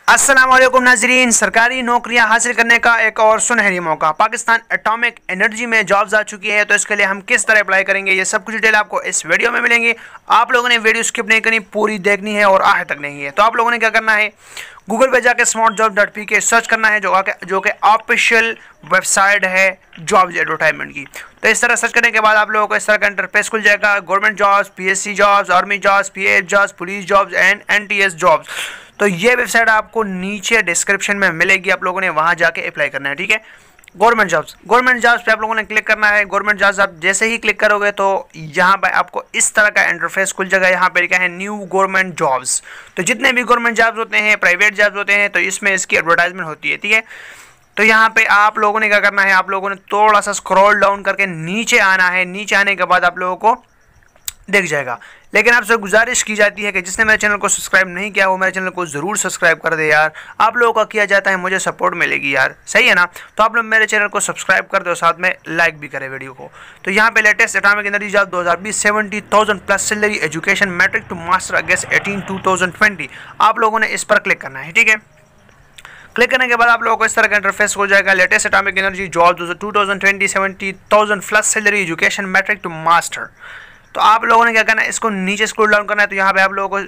अस्सलाम वालेकुम नाजरीन। सरकारी नौकरियां हासिल करने का एक और सुनहरी मौका। पाकिस्तान एटॉमिक एनर्जी में जॉब्स आ चुकी है, तो इसके लिए हम किस तरह अप्लाई करेंगे ये सब कुछ डिटेल आपको इस वीडियो में मिलेंगी। आप लोगों ने वीडियो स्किप नहीं करनी, पूरी देखनी है और आखिर तक नहीं है। तो आप लोगों ने क्या करना है, गूगल पे जाकर smartjob.pk सर्च करना है, जो कि ऑफिशियल वेबसाइट है जॉब्स एडवर्टाइजमेंट की। तो इस तरह सर्च करने के बाद आप लोगों को इस तरह का इंटरफेस खुल जाएगा। Government jobs, PSC jobs, army jobs, PAF jobs, police jobs and NTS jobs. तो ये वेबसाइट आपको नीचे डिस्क्रिप्शन में मिलेगी, आप लोगों ने वहां जाके अप्लाई करना है, ठीक है। गवर्नमेंट जॉब्स पे आप लोगों ने क्लिक करना है। गवर्नमेंट जॉब्स आप जैसे ही क्लिक करोगे तो यहाँ पे आपको इस तरह का इंटरफेस खुल जाएगा। यहाँ पे लिखा है न्यू गवर्नमेंट जॉब्स। तो जितने भी गवर्नमेंट जॉब्स होते हैं, प्राइवेट जॉब्स होते हैं, तो इसमें इसकी एडवर्टाइजमेंट होती है, ठीक है। तो यहाँ पे आप लोगों ने क्या करना है, आप लोगों ने थोड़ा सा स्क्रॉल डाउन करके नीचे आना है। नीचे आने के बाद आप लोगों को दिख जाएगा। लेकिन आपसे गुजारिश की जाती है कि जिसने मेरे चैनल को सब्सक्राइब नहीं किया वो मेरे चैनल को ज़रूर सब्सक्राइब कर दे यार। आप लोगों का किया जाता है, मुझे सपोर्ट मिलेगी यार, सही है ना। तो आप लोग मेरे चैनल को सब्सक्राइब कर दो, साथ में लाइक भी करें वीडियो को। तो यहाँ पे latest atomic energy job 2020 70,000 plus salary, education matric to master August 18 2020। आप लोगों ने इस पर क्लिक करना है, ठीक है। क्लिक करने के बाद आप लोगों को इस तरह का इंटरफेस हो जाएगा। Latest atomic energy job 2020 70,000 plus salary, education matric to master. तो आप लोगों ने क्या करना है, इसको नीचे स्क्रॉल डाउन करना है। तो यहाँ पे आप लोगों को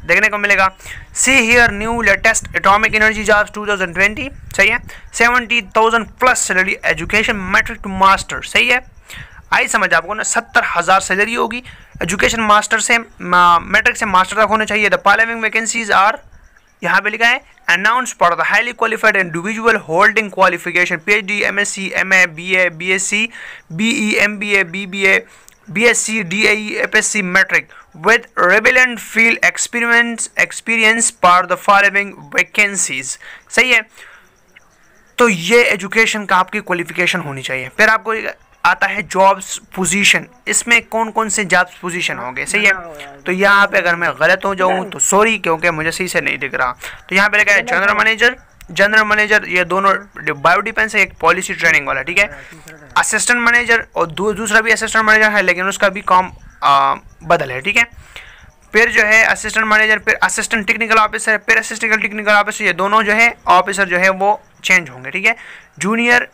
देखने को मिलेगा see here new latest atomic energy jobs 2020, सही है। 70,000 plus salary, education matric to master, सही है। आई समझ आपको ना, 70,000 सैलरी होगी। एजुकेशन मास्टर से मैट्रिक से मास्टर तक होने चाहिए। द फॉलोइंग वैकेंसीज आर, यहाँ पे लिखा है announce for the highly qualified individual holding qualification PhD, MSc, MA, BA, BSc, BE, MBA, BBA, BSc, DAE, FSc matric with relevant field experience for the following vacancies, सही है। तो ये education का आपकी क्वालिफिकेशन होनी चाहिए। फिर आपको आता है जॉब्स पोजीशन, इसमें कौन कौन से जॉब्स पोजीशन होंगे, सही है। तो यहाँ पे अगर मैं गलत हो जाऊँ तो सॉरी, क्योंकि मुझे सही से नहीं दिख रहा। तो यहाँ पे लिखा है जनरल मैनेजर, ये दोनों बायो डिफेंस है, एक पॉलिसी ट्रेनिंग वाला, ठीक है। असिस्टेंट मैनेजर और दूसरा भी असिस्टेंट मैनेजर है, लेकिन उसका भी काम बदल है, ठीक है। फिर जो है असिस्टेंट मैनेजर, फिर असिस्टेंट टेक्निकल ऑफिसर, फिर असिस्टेंट टेक्निकल ऑफिसर, ये दोनों जो है ऑफिसर जो है वो चेंज होंगे, ठीक है। जूनियर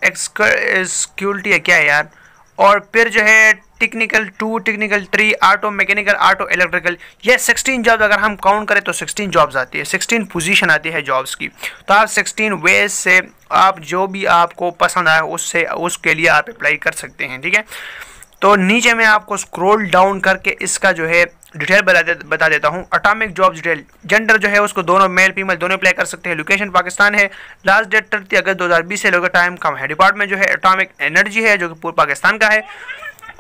एक्सक्यूटिव है क्या है यार। और फिर जो है technical 2, technical 3, auto mechanical, auto electrical, ये 16 जॉब्स अगर हम काउंट करें तो 16 जॉब्स आती है, 16 पोजीशन आती है जॉब्स की। तो आप 16 वेज से आप जो भी आपको पसंद आए उसके लिए आप अप्लाई कर सकते हैं, ठीक है। तो नीचे मैं आपको स्क्रॉल डाउन करके इसका जो है डिटेल बता देता हूँ। एटॉमिक जॉब्स डिटेल, जेंडर जो है उसको दोनों मेल फीमेल दोनों अप्लाई कर सकते हैं। लोकेशन पाकिस्तान है। लास्ट डेट 30 अगस्त 2020 से लोग टाइम कम है। डिपार्टमेंट जो है एटॉमिक एनर्जी है, जो कि पूरे पाकिस्तान का है।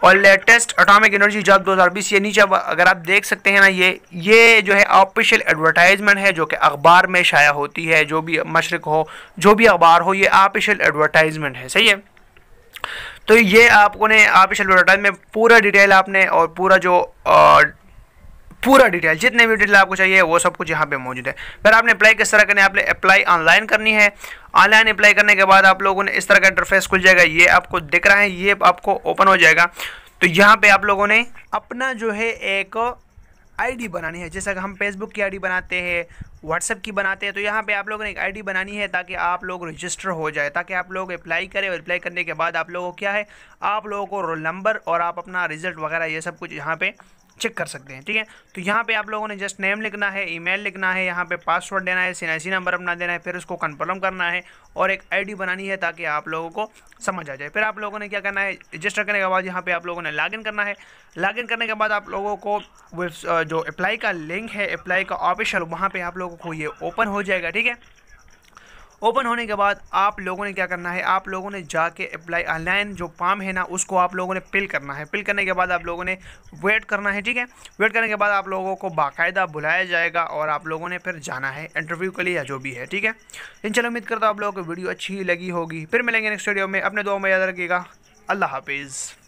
और लेटेस्ट एटॉमिक एनर्जी जॉब 2020, ये नीचे अगर आप देख सकते हैं ना, ये जो है ऑफिशियल एडवर्टाइजमेंट है, जो कि अखबार में शाया होती है। जो भी मशरिक हो, जो भी अखबार हो, ये ऑफिशियल एडवर्टाइजमेंट है, सही है। तो ये आपको ने ऑफिशियल एडवर्टाइजमेंट पूरा डिटेल आपने, और पूरा डिटेल जितने भी डिटेल आपको चाहिए वो सब कुछ यहाँ पे मौजूद है। फिर आपने अप्लाई किस तरह करनी है, आपने अप्लाई ऑनलाइन करनी है। ऑनलाइन अप्लाई करने के बाद आप लोगों ने इस तरह का इंटरफेस खुल जाएगा। ये आपको दिख रहा है, ये आपको ओपन हो जाएगा। तो यहाँ पे आप लोगों ने अपना जो है एक ID बनानी है, जैसा कि हम फेसबुक की ID बनाते हैं, व्हाट्सएप की बनाते हैं। तो यहाँ पे आप लोगों ने एक ID बनानी है, ताकि आप लोग रजिस्टर हो जाए, ताकि आप लोग अप्लाई करें। और अप्लाई करने के बाद आप लोगों को क्या है, आप लोगों को रोल नंबर और आप अपना रिजल्ट वगैरह ये सब कुछ यहाँ पे चेक कर सकते हैं, ठीक है। तो यहाँ पे आप लोगों ने जस्ट नेम लिखना है, ईमेल लिखना है, यहाँ पे पासवर्ड देना है, CNIC नंबर अपना देना है, फिर उसको कंफर्म करना है और एक ID बनानी है, ताकि आप लोगों को समझ आ जाए। फिर आप लोगों ने क्या करना है, रजिस्टर करने के बाद यहाँ पे आप लोगों ने लॉगिन करना है। लॉगिन करने के बाद आप लोगों को जो अप्लाई का लिंक है, अप्लाई का ऑफिशियल, वहाँ पर आप लोगों को ये ओपन हो जाएगा, ठीक है। ओपन होने के बाद आप लोगों ने क्या करना है, आप लोगों ने जाके अप्लाई ऑनलाइन जो फॉर्म है ना, उसको आप लोगों ने फिल करना है। फिल करने के बाद आप लोगों ने वेट करना है, ठीक है। वेट करने के बाद आप लोगों को बाकायदा बुलाया जाएगा और आप लोगों ने फिर जाना है इंटरव्यू के लिए, या जो भी है, ठीक है। चलो उम्मीद करता हूँ आप लोगों को वीडियो अच्छी लगी होगी। फिर मिलेंगे नेक्स्ट वीडियो में। अपने दुआ में याद रखिएगा। अल्लाह हाफिज़।